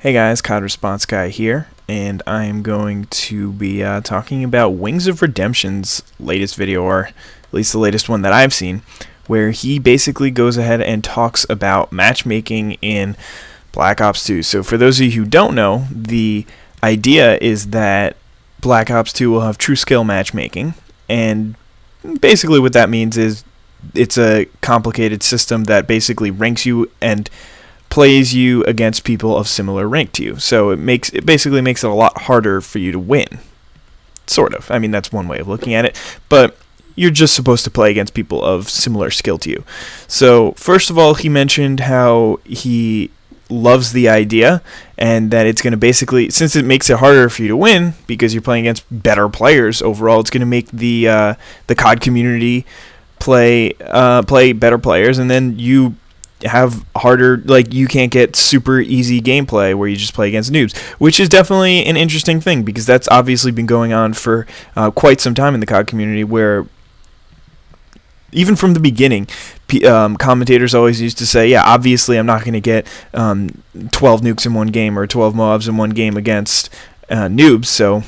Hey guys, COD Response Guy here, and I am going to be talking about Wings of Redemption's latest video, or at least the latest one that I've seen, where he basically goes ahead and talks about matchmaking in Black Ops 2. So for those of you who don't know, the idea is that Black Ops 2 will have true skill matchmaking, and basically what that means is it's a complicated system that basically ranks you and plays you against people of similar rank to you. So it basically makes it a lot harder for you to win. Sort of. I mean, that's one way of looking at it, but you're just supposed to play against people of similar skill to you. So first of all, he mentioned how he loves the idea and that it's going to basically, since it makes it harder for you to win because you're playing against better players overall, it's going to make the COD community play better players, and then you have harder, like, you can't get super easy gameplay where you just play against noobs, which is definitely an interesting thing because that's obviously been going on for quite some time in the COD community, where even from the beginning, commentators always used to say, yeah, obviously I'm not going to get 12 nukes in one game or 12 mobs in one game against noobs, so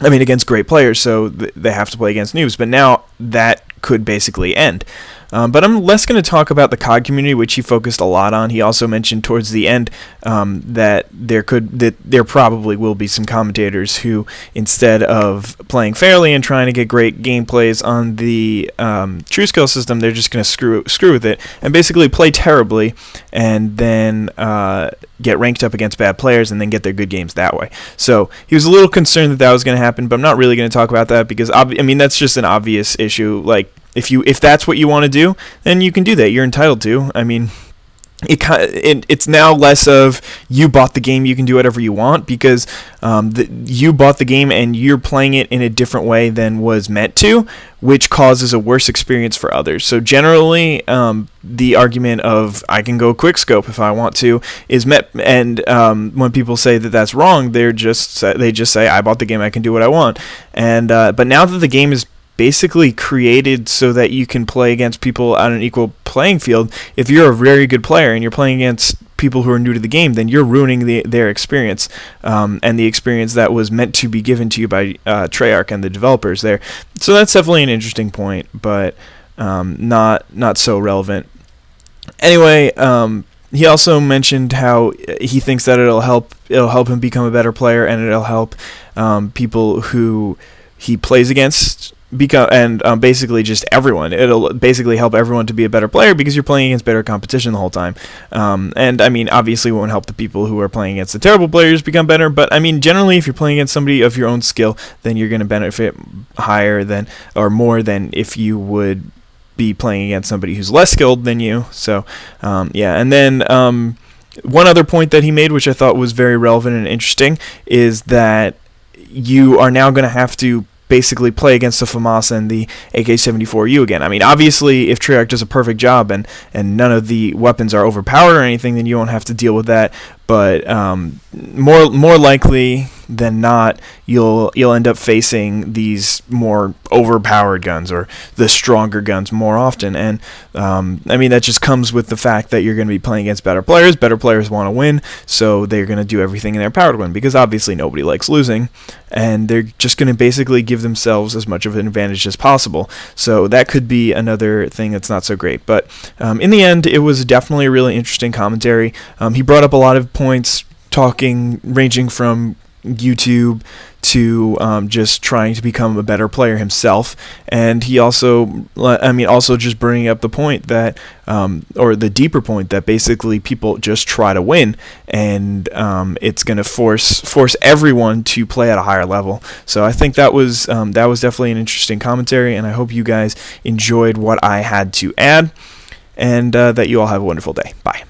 I mean against great players, so they have to play against noobs, but now that could basically end. But I'm less going to talk about the COD community, which he focused a lot on. He also mentioned towards the end that there probably will be some commentators who, instead of playing fairly and trying to get great gameplays on the true skill system, they're just going to screw with it and basically play terribly, and then get ranked up against bad players and then get their good games that way. So he was a little concerned that was going to happen, but I'm not really going to talk about that because I mean that's just an obvious issue. Like, if that's what you want to do, then you can do that. You're entitled to. I mean, it's now less of you bought the game, you can do whatever you want, because you bought the game and you're playing it in a different way than was meant to, which causes a worse experience for others. So generally, the argument of I can go quickscope if I want to is met, and when people say that that's wrong, they just say I bought the game, I can do what I want. And but now that the game is basically created so that you can play against people on an equal playing field, if you're a very good player and you're playing against people who are new to the game, then you're ruining their experience, and the experience that was meant to be given to you by Treyarch and the developers there. So that's definitely an interesting point, but not so relevant. Anyway, he also mentioned how he thinks that it'll help him become a better player, and it'll help people who he plays against basically just everyone. It'll basically help everyone to be a better player because you're playing against better competition the whole time. And I mean, obviously it won't help the people who are playing against the terrible players become better, but I mean, generally if you're playing against somebody of your own skill, then you're going to benefit higher than, or more than, if you would be playing against somebody who's less skilled than you. So yeah, and then one other point that he made, which I thought was very relevant and interesting, is that you are now going to have to basically play against the FAMAS and the AK-74U again. I mean, obviously, if Treyarch does a perfect job and none of the weapons are overpowered or anything, then you won't have to deal with that. But more likely than not, you'll end up facing these more overpowered guns or the stronger guns more often. And I mean, that just comes with the fact that you're going to be playing against better players. Better players want to win, so they're going to do everything in their power to win, because obviously nobody likes losing, and they're just going to basically give themselves as much of an advantage as possible. So that could be another thing that's not so great. But in the end, it was definitely a really interesting commentary. He brought up a lot of points, ranging from YouTube to just trying to become a better player himself, and he also just bringing up the point that or the deeper point that basically people just try to win, and it's going to force everyone to play at a higher level. So I think that was definitely an interesting commentary, and I hope you guys enjoyed what I had to add, and that you all have a wonderful day. Bye.